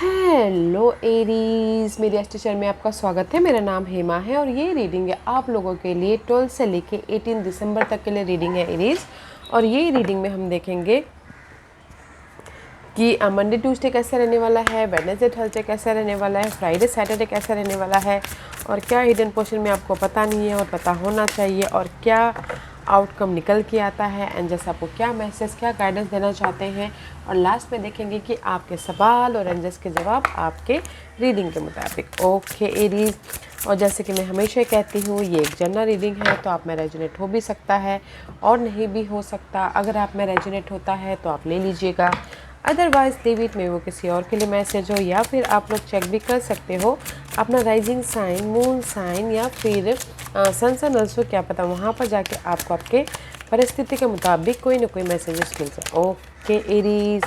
Hello Aries, मेरी एस्ट्रोचर में आपका स्वागत है। मेरा नाम हेमा है और ये रीडिंग है आप लोगों के लिए 12 से लेके 18 दिसंबर तक के लिए रीडिंग है एरीज। और ये रीडिंग में हम देखेंगे कि मंडे ट्यूसडे कैसा रहने वाला है, वेडनेसडे थर्सडे कैसा रहने वाला है, फ्राइडे सैटरडे कैसा रहने वाला है, और क्या हिडन पोर्शन में आपको पता नहीं है और पता होना चाहिए, और क्या आउटकम निकल के आता है एंड जैसे आपको क्या मैसेज, क्या गाइडेंस देना चाहते हैं। और लास्ट में देखेंगे कि आपके सवाल और एंजल्स के जवाब आपके रीडिंग के मुताबिक। ओके एरीज, और जैसे कि मैं हमेशा कहती हूँ, ये एक जनरल रीडिंग है तो आप में रेजोनेट हो भी सकता है और नहीं भी हो सकता। अगर आप में रेजोनेट होता है तो आप ले लीजिएगा, अदरवाइज लीव इट में वो किसी और के लिए मैसेज हो, या फिर आप लोग चेक भी कर सकते हो अपना राइजिंग साइन, मून साइन या फिर सन ऑल्सो, क्या पता वहाँ पर जाके आपको आपके परिस्थिति के मुताबिक कोई ना कोई मैसेजेस मिल जाए। ओके एरीज,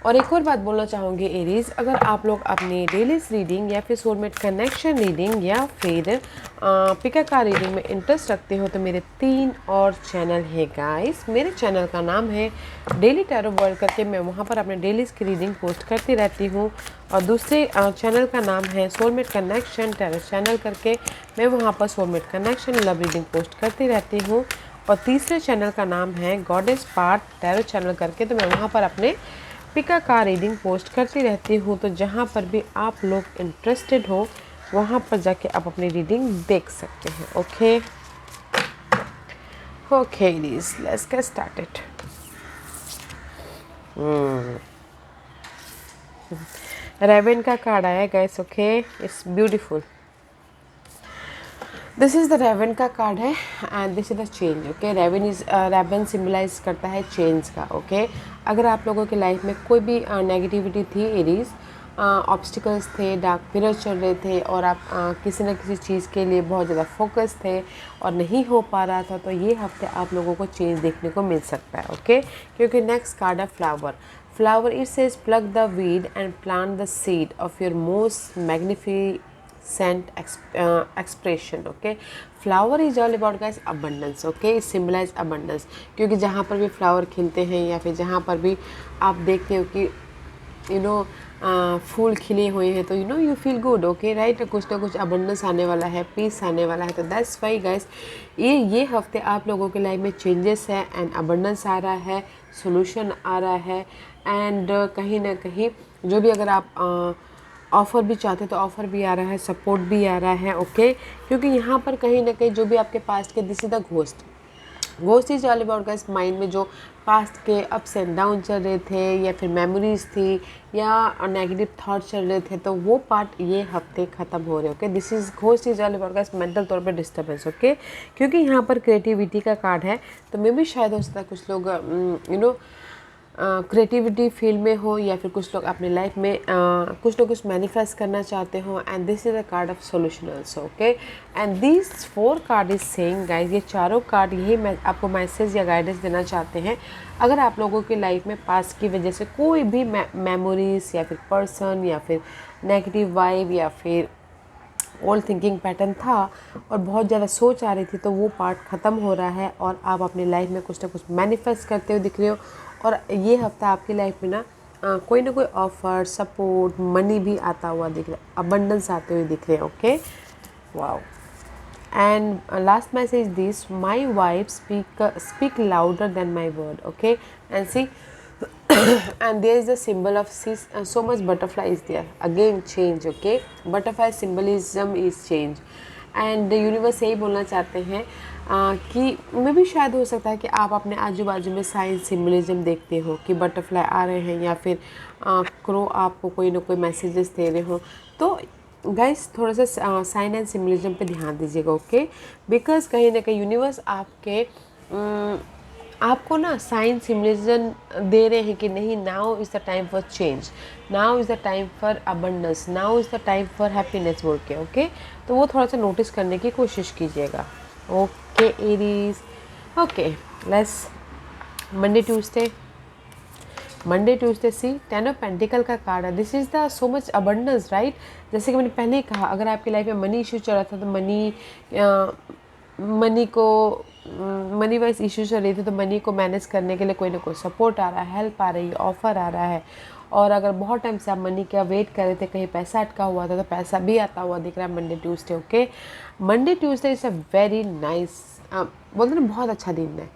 और एक और बात बोलना चाहूँगी एरीज, अगर आप लोग अपनी डेली रीडिंग या फिर सोलमेट कनेक्शन रीडिंग या फिर पिकाकार रीडिंग में इंटरेस्ट रखते हो तो मेरे 3 और चैनल है गाइस। मेरे चैनल का नाम है डेली टैरो वर्ल्ड करके, मैं वहाँ पर अपने डेली की रीडिंग पोस्ट करती रहती हूँ। और दूसरे चैनल का नाम है सोलमेट कनेक्शन टैरो चैनल करके, मैं वहाँ पर soulmate connection love reading post करती रहती हूँ। और तीसरे चैनल का नाम है गॉडेस पार्ट टैरो चैनल करके, तो मैं वहाँ पर अपने पिका का रीडिंग पोस्ट करती रहती हूँ। तो जहाँ पर भी आप लोग इंटरेस्टेड हो वहाँ पर जाके आप अपनी रीडिंग देख सकते हैं। Okay okay let's get started. Raven का कार्ड आया guys. Okay, it's beautiful. This is the raven का कार्ड है and this is the change. Okay, raven is raven symbolize करता है चेंज का। ओके, अगर आप लोगों की लाइफ में कोई भी नेगेटिविटी थी एरीज, ऑब्स्टिकल्स थे, डार्क पीरियड चल रहे थे और आप किसी न किसी चीज़ के लिए बहुत ज़्यादा फोकस थे और नहीं हो पा रहा था, तो ये हफ्ते आप लोगों को चेंज देखने को मिल सकता है। ओके, क्योंकि नेक्स्ट कार्ड है flower. Flower it says plug the weed and plant the seed of your most magnificent expression. Okay, flower is all about guys abundance. Okay, it symbolize abundance, क्योंकि जहाँ पर भी फ्लावर खिलते हैं या फिर जहाँ पर भी आप देखते हो कि फूल खिले हुए हैं तो you feel good. Okay right, कुछ ना कुछ अबंडेंस आने वाला है, पीस आने वाला है। तो दैट्स वाई गाइस, ये हफ्ते आप लोगों के लाइफ में चेंजेस है एंड अबंडेंस आ रहा है, सोल्यूशन आ रहा है एंड कहीं ना कहीं जो भी अगर आप ऑफ़र भी चाहते तो ऑफ़र भी आ रहा है, सपोर्ट भी आ रहा है। ओके, क्योंकि यहाँ पर कहीं ना कहीं जो भी आपके पास्ट के, this is the ghost is all about guys mind में जो पास्ट के अप्स एंड डाउन चल रहे थे या फिर मेमोरीज थी या नेगेटिव थॉट चल रहे थे, तो वो पार्ट ये हफ्ते ख़त्म हो रहे। Okay, this is ghost is all about guys mental तौर पे डिस्टर्बेंस। ओके, क्योंकि यहाँ पर क्रिएटिविटी का कार्ड है, तो मे भी शायद हो सकता है कुछ लोग क्रिएटिविटी फील्ड में हो या फिर कुछ लोग अपने लाइफ में कुछ ना कुछ मैनिफेस्ट करना चाहते हो and this is a card of solution also. Okay, and this 4 card is saying guys, ये चारों कार्ड यही आपको मैसेज या गाइडेंस देना चाहते हैं। अगर आप लोगों की लाइफ में पास्ट की वजह से कोई भी मेमोरीज या फिर पर्सन या फिर नेगेटिव वाइब या फिर ओल्ड थिंकिंग पैटर्न था और बहुत ज़्यादा सोच आ रही थी, तो वो पार्ट ख़त्म हो रहा है और आप अपनी लाइफ में कुछ ना कुछ मैनिफेस्ट करते हुए दिख रहे हो। और ये हफ्ता आपकी लाइफ में ना कोई ना कोई ऑफर, सपोर्ट, मनी भी आता हुआ दिख रहा है, अबंडेंस आते हुए दिख रहे हैं। Okay, wow. And last message this, my wife speak louder than my word. Okay, and see and there is a symbol of so much butterfly is there, again change. Okay, butterfly symbolism is change and universe यही बोलना चाहते हैं कि मैं भी शायद हो सकता है कि आप अपने आजू बाजू में साइंस सिम्बलिज्म देखते हो कि बटरफ्लाई आ रहे हैं या फिर क्रो आपको कोई ना कोई मैसेजेस दे रहे हो। तो गाइस थोड़ा सा साइन एंड सिम्बलिज्म पे ध्यान दीजिएगा। ओके, बिकॉज कहीं ना कहीं यूनिवर्स आपको ना साइन सिम्बलिज्म दे रहे हैं कि नहीं, now is the time for change, now is the time for abundance, now is the time for happiness बोल के। ओके, तो वो थोड़ा सा नोटिस करने की कोशिश कीजिएगा। Okay Aries, okay let's Monday Tuesday see 10 of pentacles का कार्ड है। This is the so much abundance right. जैसे कि मैंने पहले ही कहा, अगर आपकी लाइफ में मनी इशू चल रहा था तो मनी मनी को मनी वाइज इशू चल रही थी, तो मनी को मैनेज करने के लिए कोई ना कोई सपोर्ट आ रहा है, हेल्प आ रही है, ऑफ़र आ रहा है। और अगर बहुत टाइम से आप मनी का वेट कर रहे थे, कहीं पैसा अटका हुआ था, तो पैसा भी आता हुआ दिख रहा है Monday Tuesday. Okay, Monday Tuesday is a very nice, बोलते ना बहुत अच्छा दिन है।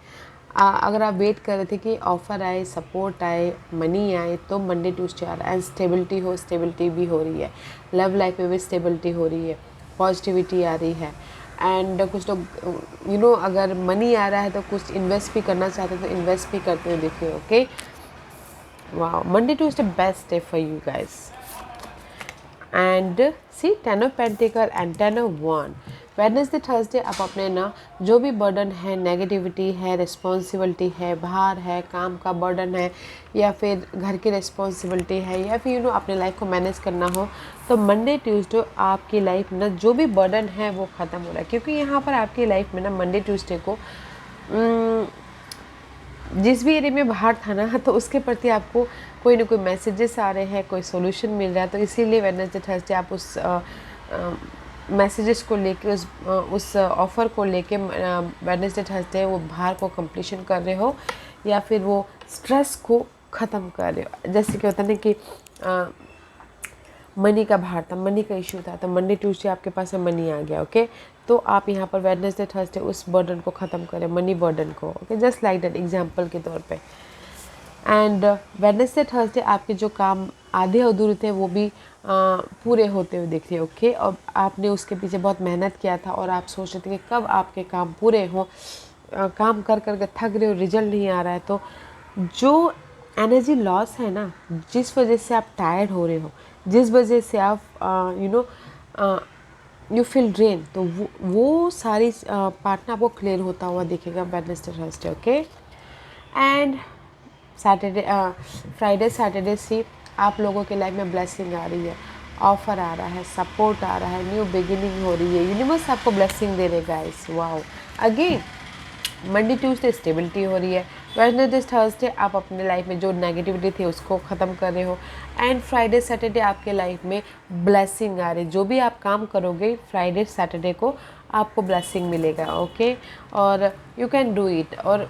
अगर आप वेट कर रहे थे कि ऑफ़र आए, सपोर्ट आए, मनी आए, तो मंडे ट्यूसडे आ रहा है। एंड स्टेबिलिटी स्टेबिलिटी भी हो रही है, लव लाइफ में भी स्टेबिलिटी हो रही है, पॉजिटिविटी आ रही है। एंड कुछ लोग अगर मनी आ रहा है तो कुछ इन्वेस्ट भी करना चाहते हैं, तो इन्वेस्ट भी करते हुए देखिए। ओके, वाह, Monday Tuesday best day for you guys. And see 10 of pentacles and 10 of wand. Wednesday Thursday आप अपने ना जो भी बर्डन है, नेगेटिविटी है, रिस्पॉन्सिबिलिटी है, भार है, काम का बर्डन है, या फिर घर की रिस्पॉन्सिबिलिटी है, या फिर अपने लाइफ को मैनेज करना हो, तो मंडे ट्यूसडे आपकी लाइफ में ना जो भी बर्डन है वो ख़त्म हो रहा है। क्योंकि यहाँ पर आपकी लाइफ में ना मंडे ट्यूसडे को जिस भी एरिया में बाहर था ना, तो उसके प्रति आपको कोई ना कोई मैसेजेस आ रहे हैं, कोई सोल्यूशन मिल रहा है। तो इसीलिए वेडनेसडे थर्सडे आप उस मैसेजेस को लेके, उस ऑफ़र को लेके वेडनेसडे थर्सडे वो भार को कंप्लीशन कर रहे हो, या फिर वो स्ट्रेस को ख़त्म कर रहे हो। जैसे कि होता है ना कि मनी का भार था, मनी का इशू था, तो मंडे ट्यूसडे आपके पास मनी आ गया। ओके, तो आप यहाँ पर वेडनेसडे थर्सडे उस बर्डन को ख़त्म करें, मनी बर्डन को। Okay, just like that, example के तौर पे। एंड वेडनेसडे थर्सडे आपके जो काम आधे अधूरे थे वो भी पूरे होते हुए दिख रहे हैं। ओके, और आपने उसके पीछे बहुत मेहनत किया था, और आप सोच रहे थे कि कब आपके काम पूरे हों, काम कर कर के थक रहे हो, रिजल्ट नहीं आ रहा है। तो जो एनर्जी लॉस है ना, जिस वजह से आप टायर्ड हो रहे हो, जिस वजह से आप यू फील ड्रेन, तो वो सारी पार्ट ना आपको क्लियर होता हुआ दिखेगा Wednesday Thursday. Okay, and Saturday Friday Saturday से आप लोगों के लाइफ में ब्लेसिंग आ रही है, ऑफ़र आ रहा है, सपोर्ट आ रहा है, न्यू बिगिनिंग हो रही है, यूनिवर्स आपको ब्लेसिंग दे देगा guys. Wow, again Monday Tuesday stability हो रही है, वेडनेसडे थर्सडे आप अपने लाइफ में जो नेगेटिविटी थी उसको ख़त्म कर रहे हो, एंड फ्राइडे सैटरडे आपके लाइफ में ब्लेसिंग आ रही है। जो भी आप काम करोगे फ्राइडे सैटरडे को आपको ब्लेसिंग मिलेगा। ओके, और यू कैन डू इट। और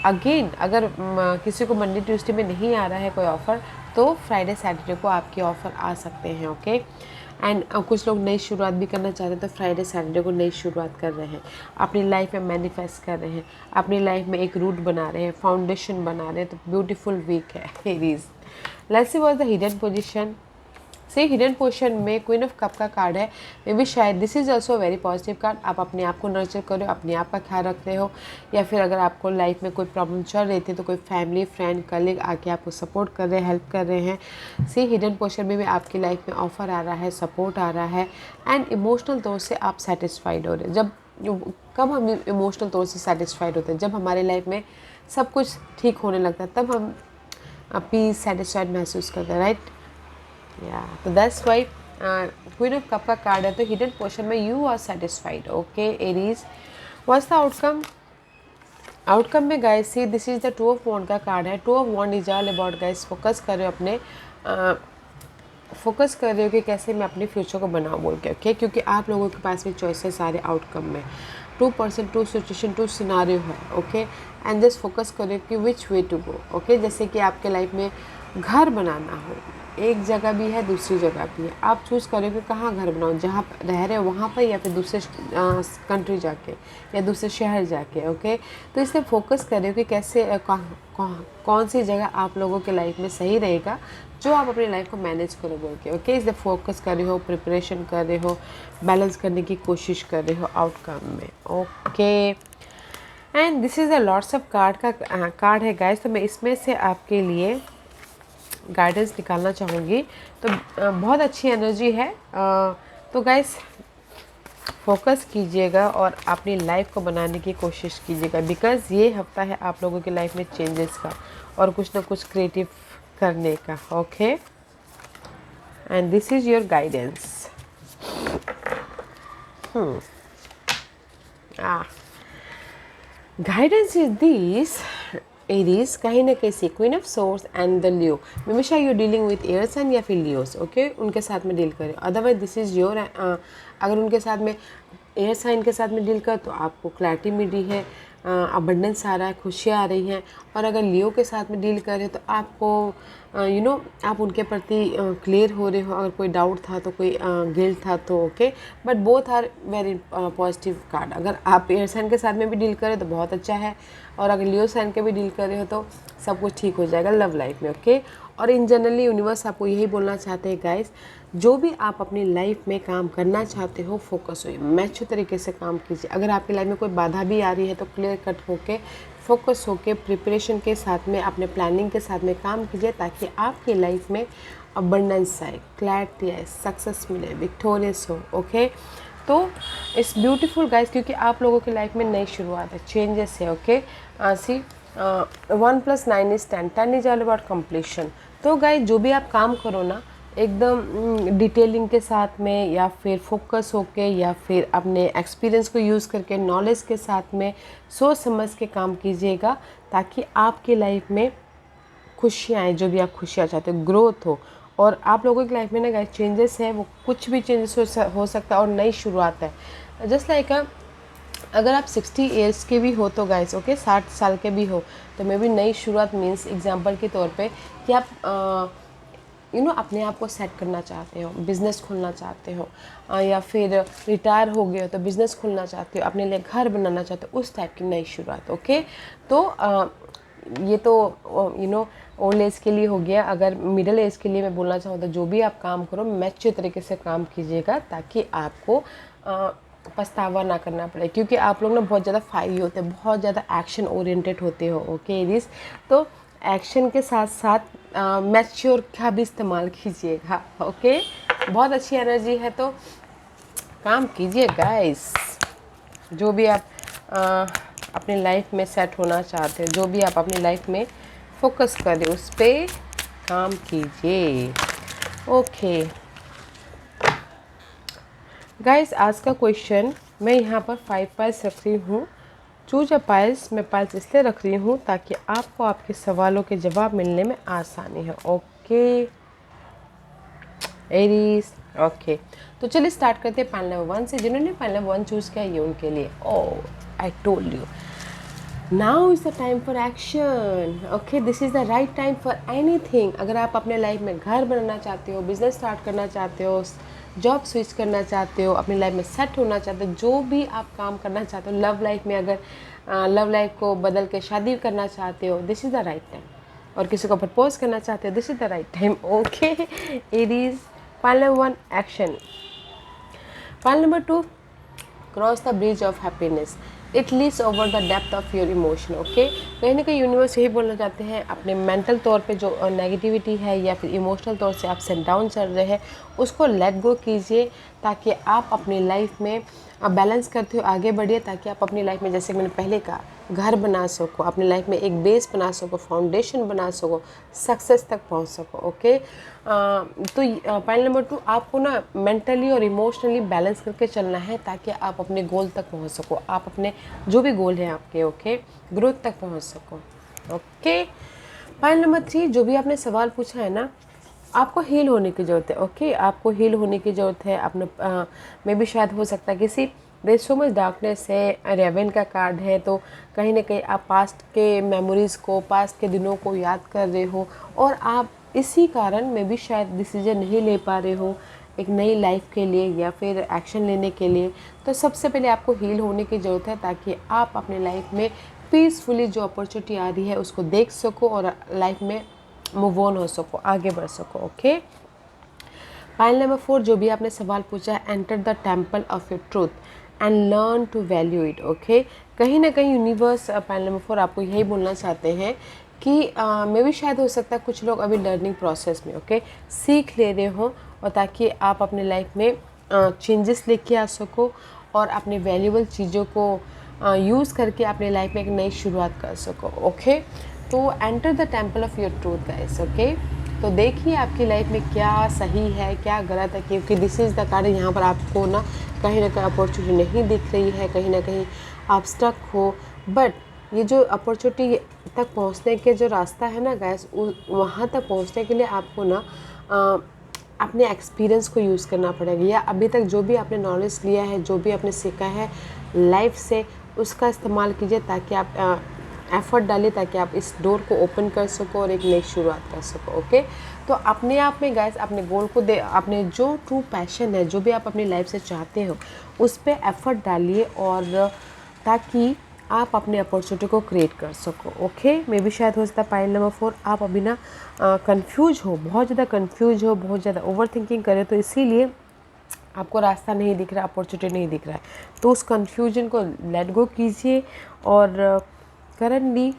अगेन अगर किसी को मंडे ट्यूसडे में नहीं आ रहा है कोई ऑफ़र, तो फ्राइडे सैटरडे को आपके ऑफ़र आ सकते हैं। ओके, एंड कुछ लोग नई शुरुआत भी करना चाहते हैं, तो फ्राइडे सैटरडे को नई शुरुआत कर रहे हैं, अपनी लाइफ में मैनिफेस्ट कर रहे हैं, अपनी लाइफ में एक रूट बना रहे हैं, फाउंडेशन बना रहे हैं। तो ब्यूटीफुल वीक है Aries. Let's see what is the hidden position. से हिडन पोजीशन में क्वीन ऑफ कप का कार्ड है, मे बी शायद this is also very positive card. आप अपने आप को नर्चर कर रहे हो, अपने आप का ख्याल रख रहे हो, या फिर अगर आपको लाइफ में कोई प्रॉब्लम चल रही थी, तो कोई फैमिली, फ्रेंड, कलीग आके आपको सपोर्ट कर रहे हैं, हेल्प कर रहे हैं। सी हिडन पोजीशन में भी आपकी लाइफ में ऑफर आ रहा है, सपोर्ट आ रहा है, एंड इमोशनल तौर से आप सेटिस्फाइड हो रहे हैं। कब हम इमोशनल तौर से सेटिस्फाइड होते हैं? जब हमारे लाइफ में सब कुछ ठीक होने लगता है, तब हम पीस, सेटिस्फाइड महसूस करते हैं, राइट? या तो that's why queen of cup का कार्ड है, तो हिडन पोर्शन में you are satisfied. Okay Aries, what's the outcome? Outcome में guys see this is the two of wand का कार्ड है। Two of wand is all about guys focus कर रहे हो अपने फोकस कर रहे हो कि कैसे मैं अपने फ्यूचर को बनाऊँ बोल के। ओके, क्योंकि आप लोगों के पास भी चॉइसेस सारे आउटकम में, 2%, 2 सिचुएशन, 2 सिनारियो है। ओके, एंड जस्ट फोकस करो कि विच वे टू गो। ओके, जैसे कि आपके लाइफ में घर बनाना हो, एक जगह भी है, दूसरी जगह भी है, आप चूज़ करो कि कहाँ घर बनाओ, जहाँ रह रहे हो वहाँ पर, या फिर दूसरे कंट्री जाके, या दूसरे शहर जाके। ओके, तो इसलिए फोकस करो कि कैसे कौन सी जगह आप लोगों के लाइफ में सही रहेगा, जो आप अपनी लाइफ को मैनेज करो बोल के। ओके, इसलिए फोकस कर रहे हो, प्रिपरेशन कर रहे हो, बैलेंस करने की कोशिश कर रहे हो आउटकम में। Okay, and this is a lots of card का कार्ड है गाइस। तो मैं इसमें से आपके लिए गाइडेंस निकालना चाहूँगी। तो बहुत अच्छी एनर्जी है। तो गाइस फोकस कीजिएगा और अपनी लाइफ को बनाने की कोशिश कीजिएगा, बिकॉज़ ये हफ्ता है आप लोगों की लाइफ में चेंजेस का और कुछ ना कुछ क्रिएटिव करने का। Okay, and this is your guidance. Guidance is this Aries, कहीं ना कहीं queen of swords and the Leo. हमेशा you dealing with air sign या फिर लियोस। ओके, उनके साथ में डील करें, अदरवाइज दिस इज़ योर। अगर उनके साथ में एयर साइन के साथ में डील कर तो आपको क्लैरिटी मिली है, अबंडेंस आ रहा है, खुशियाँ आ रही हैं। और अगर लियो के साथ में डील कर रहे हो तो आपको आप उनके प्रति क्लियर हो रहे हो। अगर कोई डाउट था तो कोई गिल्ट था तो okay, but both are very positive card. अगर आप एयर साइन के साथ में भी डील करें तो बहुत अच्छा है, और अगर लियो साइन के भी डील कर रहे हो तो सब कुछ ठीक हो जाएगा लव लाइफ में, ओके। और इन जनरली यूनिवर्स आपको यही बोलना चाहते हैं गाइस, जो भी आप अपनी लाइफ में काम करना चाहते हो फोकस होइए, मैच्योर तरीके से काम कीजिए। अगर आपकी लाइफ में कोई बाधा भी आ रही है तो क्लियर कट होके फोकस होके प्रिपरेशन के साथ में अपने प्लानिंग के साथ में काम कीजिए, ताकि आपकी लाइफ में अबंडेंस आए, क्लैरिटी आए, सक्सेस मिले, विक्टोरियस हो, ओके। तो इट्स ब्यूटीफुल गाइस, क्योंकि आप लोगों की लाइफ में नई शुरुआत है, चेंजेस है, okay. See 1 + 9 = 10, 10 is all about completion. तो गाइस जो भी आप काम करो ना, एकदम डिटेलिंग के साथ में, या फिर फोकस होके, या फिर अपने एक्सपीरियंस को यूज़ करके, नॉलेज के साथ में सोच समझ के काम कीजिएगा, ताकि आपकी लाइफ में खुशियाँ आए, जो भी आप खुशियाँ चाहते हो, ग्रोथ हो। और आप लोगों की लाइफ में ना गाइस चेंजेस है, वो कुछ भी चेंजेस हो सकता है, और नई शुरुआत है। जस्ट लाइक अगर आप 60 ईयर्स के भी हो तो गाइस, ओके, 60 साल के भी हो तो मे भी नई शुरुआत मीन्स एग्जांपल के तौर पे कि आप अपने आप को सेट करना चाहते हो, बिज़नेस खोलना चाहते हो, या फिर रिटायर हो गए हो तो बिज़नेस खोलना चाहते हो, अपने लिए घर बनाना चाहते हो, उस टाइप की नई शुरुआत, ओके। तो ये तो ओल्ड एज के लिए हो गया। अगर मिडिल एज के लिए मैं बोलना चाहूँ तो जो भी आप काम करो मैच्योर तरीके से काम कीजिएगा, ताकि आपको पछतावा ना करना पड़े, क्योंकि आप लोग ना बहुत ज़्यादा फायरी होते हैं, बहुत ज़्यादा एक्शन ओरिएंटेड होते हो, ओके एरीज। तो एक्शन के साथ साथ मैच्योर का भी इस्तेमाल कीजिएगा, ओके। बहुत अच्छी एनर्जी है, तो काम कीजिए गाइस। जो भी आप अपनी लाइफ में सेट होना चाहते हो, जो भी आप अपनी लाइफ में फोकस करें, उस पर काम कीजिए, ओके गाइस। आज का क्वेश्चन मैं यहाँ पर 5 पाइल्स रख रही हूँ। चूज अ पाइल्स, मैं पाइल्स इसलिए रख रही हूँ ताकि आपको आपके सवालों के जवाब मिलने में आसानी है, ओके एरीज, ओके। तो चलिए स्टार्ट करते हैं पाइल नंबर 1 से। जिन्होंने पाइल नंबर 1 चूज़ किया ये उनके लिए, oh I told you, now is the time for action, okay, this is the right time for anything. अगर आप अपने लाइफ में घर बनाना चाहते हो, बिजनेस स्टार्ट करना चाहते हो, जॉब स्विच करना चाहते हो, अपनी लाइफ में सेट होना चाहते हो, जो भी आप काम करना चाहते हो, लव लाइफ में अगर लव लाइफ को बदल के शादी करना चाहते हो, this is the right time. और किसी को प्रपोज करना चाहते हो, this is the right time, okay Aries. Pile number 1 action. Pile number 2 cross the bridge of happiness, it leads over the depth of your emotion, okay. कहीं ना कहीं universe यही बोलना चाहते हैं, अपने मेंटल तौर पे जो नेगेटिविटी है या फिर इमोशनल तौर से अप्स एंड डाउन चल रहे हैं, उसको लेट गो कीजिए, ताकि आप अपनी लाइफ में बैलेंस करते हो आगे बढ़िए, ताकि आप अपनी लाइफ में, जैसे मैंने पहले कहा, घर बना सको, अपनी लाइफ में एक बेस बना सको, फाउंडेशन बना सको, सक्सेस तक पहुंच सको, ओके। तो पॉइंट नंबर 2, आपको ना मेंटली और इमोशनली बैलेंस करके चलना है, ताकि आप अपने गोल तक पहुंच सको, आप अपने जो भी गोल हैं आपके, ओके, ग्रोथ तक पहुंच सको, ओके। पॉइंट नंबर 3, जो भी आपने सवाल पूछा है ना, आपको हील होने की ज़रूरत है, ओके, आपको हील होने की ज़रूरत है अपने में भी। शायद हो सकता है किसी देर सो मच डार्कनेस है, रेवन का कार्ड है, तो कहीं ना कहीं आप पास्ट के मेमोरीज़ को, पास्ट के दिनों को याद कर रहे हो, और आप इसी कारण में भी शायद डिसीजन नहीं ले पा रहे हो एक नई लाइफ के लिए या फिर एक्शन लेने के लिए। तो सबसे पहले आपको हील होने की ज़रूरत है, ताकि आप अपने लाइफ में पीसफुली जो अपॉर्चुनिटी आ रही है उसको देख सको, और लाइफ में मूव ऑन हो सको, आगे बढ़ सको, ओके। पाइल नंबर 4, जो भी आपने सवाल पूछा है, enter the temple of your truth and learn to value it, okay. कहीं ना कहीं यूनिवर्स पाइल नंबर 4 आपको यही बोलना चाहते हैं कि मे भी शायद हो सकता है कुछ लोग अभी लर्निंग प्रोसेस में, ओके, सीख ले रहे हो, और ताकि आप अपने लाइफ में चेंजेस लेके आ सको, और अपने वैल्यूबल चीज़ों को यूज़ करके अपने लाइफ में एक नई शुरुआत कर सको, ओके। तो enter the temple of your truth guys, okay. तो देखिए आपकी लाइफ में क्या सही है, क्या गलत है, क्योंकि दिस इज़ द कार्ड। यहाँ पर आपको ना कहीं अपॉर्चुनिटी नहीं दिख रही है, कहीं ना कहीं आप स्टक हो, बट ये जो अपॉर्चुनिटी तक पहुँचने के जो रास्ता है ना गाइस, वहाँ तक पहुँचने के लिए आपको ना अपने एक्सपीरियंस को यूज़ करना पड़ेगा, या अभी तक जो भी आपने नॉलेज लिया है, जो भी आपने सीखा है लाइफ से, उसका इस्तेमाल कीजिए ताकि आप एफ़र्ट डालिए ताकि आप इस डोर को ओपन कर सको और एक नई शुरुआत कर सको। ओके, तो अपने आप में गाइस अपने गोल को अपने जो ट्रू पैशन है, जो भी आप अपनी लाइफ से चाहते हो, उस पर एफ़र्ट डालिए और ताकि आप अपने अपॉर्चुनिटी को क्रिएट कर सको। ओके, मे भी शायद हो सकता है पाइल नंबर 4 आप अभी ना कंफ्यूज हो, बहुत ज़्यादा कंफ्यूज हो, बहुत ज़्यादा ओवर थिंकिंग करें, तो इसीलिए आपको रास्ता नहीं दिख रहा, अपॉर्चुनिटी नहीं दिख रहा है। तो उस कन्फ्यूजन को लेट गो कीजिए और करंटली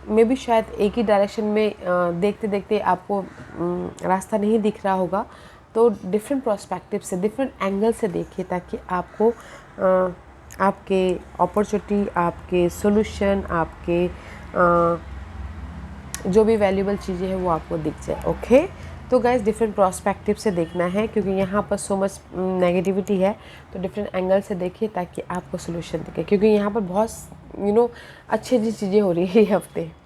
मे भी शायद एक ही डायरेक्शन में देखते देखते आपको रास्ता नहीं दिख रहा होगा, तो डिफरेंट पर्सपेक्टिव से, डिफरेंट एंगल से देखिए ताकि आपको आपके अपॉर्चुनिटी, आपके सॉल्यूशन, आपके जो भी वैल्यूबल चीज़ें हैं वो आपको दिख जाए। ओके, तो गाइस डिफरेंट पर्सपेक्टिव से देखना है क्योंकि यहाँ पर सो मच नेगेटिविटी है, तो डिफरेंट एंगल से देखिए ताकि आपको सोल्यूशन दिखे, क्योंकि यहाँ पर बहुत अच्छी अच्छी चीज़ें हो रही है ये हफ्ते।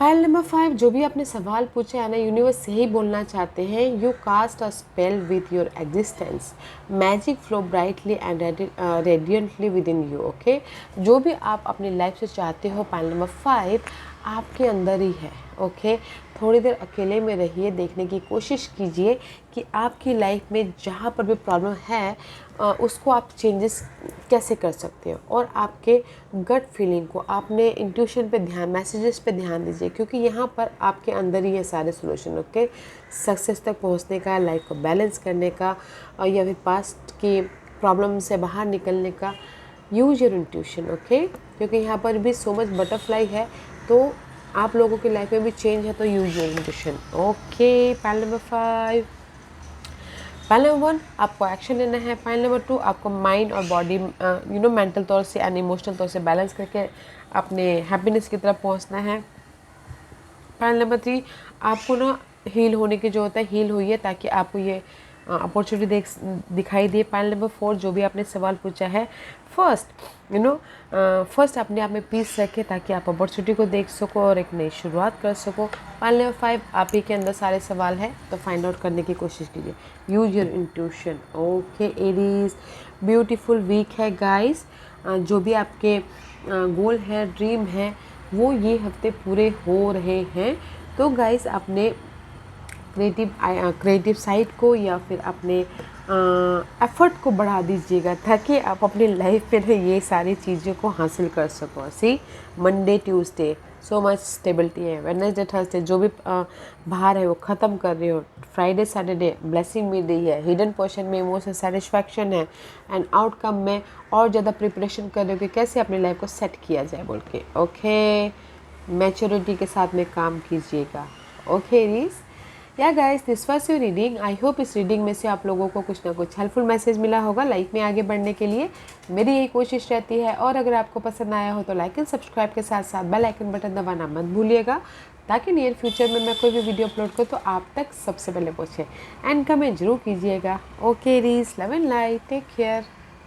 पाइल नंबर 5, जो भी आपने सवाल पूछा है ना, यूनिवर्स यही बोलना चाहते हैं, you cast a spell with your existence, magic flow brightly and radiantly within you. Okay, जो भी आप अपनी लाइफ से चाहते हो, पाइल नंबर 5 आपके अंदर ही है। ओके, थोड़ी देर अकेले में रहिए, देखने की कोशिश कीजिए कि आपकी लाइफ में जहाँ पर भी प्रॉब्लम है उसको आप चेंजेस कैसे कर सकते हो, और आपके गट फीलिंग को, आपने इंट्यूशन पे ध्यान, मैसेजेस पे ध्यान दीजिए, क्योंकि यहाँ पर आपके अंदर ही है सारे सोल्यूशन। ओके, सक्सेस तक पहुँचने का, लाइफ को बैलेंस करने का, या फिर पास्ट की प्रॉब्लम से बाहर निकलने का। Use your intuition. ओके, क्योंकि यहाँ पर भी सो मच बटरफ्लाई है, तो आप लोगों की लाइफ में भी चेंज है, तो use your intuition. Okay, pile number 5। Pile number 1 आपको एक्शन लेना है। पाइल नंबर 2 आपको माइंड और बॉडी मेंटल तौर से एंड इमोशनल तौर से बैलेंस करके अपने हैप्पीनेस की तरफ पहुंचना है। पाइल नंबर 3 आपको ना हील होने की जो होता है, हील हुई है ताकि आपको ये अपॉर्चुनिटी दिखाई दे। पाइल नंबर 4 जो भी आपने सवाल पूछा है, फर्स्ट अपने आप में पीस रखें ताकि आप अपॉर्चुनिटी को देख सको और एक नई शुरुआत कर सको। पाइल नंबर 5 आप ही के अंदर सारे सवाल हैं, तो फाइंड आउट करने की कोशिश कीजिए। Use your intuition. Okay Aries, beautiful week है गाइस। जो भी आपके गोल है, ड्रीम है, वो ये हफ्ते पूरे हो रहे हैं। तो गाइस अपने क्रिएटिव साइड को या फिर अपने एफर्ट को बढ़ा दीजिएगा ताकि आप अपनी लाइफ में ये सारी चीज़ों को हासिल कर सको। See Monday Tuesday so much stability है, वेडनेसडे थर्सडे जो भी बाहर है वो ख़त्म कर रहे हो, फ्राइडे सैटरडे ब्लेसिंग मिल रही है, हिडन पोर्शन में इमोशनल सेटिस्फैक्शन है, एंड आउटकम में और ज़्यादा प्रिपरेशन कर रहे हो कि कैसे अपनी लाइफ को सेट किया जाए बोल के। ओके, मैच्योरिटी के साथ में काम कीजिएगा। ओके रीज, या guys this was your reading. I hope इस रीडिंग में से आप लोगों को कुछ ना कुछ हेल्पफुल मैसेज मिला होगा लाइफ में आगे बढ़ने के लिए। मेरी यही कोशिश रहती है, और अगर आपको पसंद आया हो तो लाइक एंड सब्सक्राइब के साथ साथ बेल आइकन बटन दबाना मत भूलिएगा ताकि नियर फ्यूचर में मैं कोई भी वीडियो अपलोड करूँ तो आप तक सबसे पहले पहुँचे। एंड कमेंट जरूर कीजिएगा। Okay Aries, love and light, take care.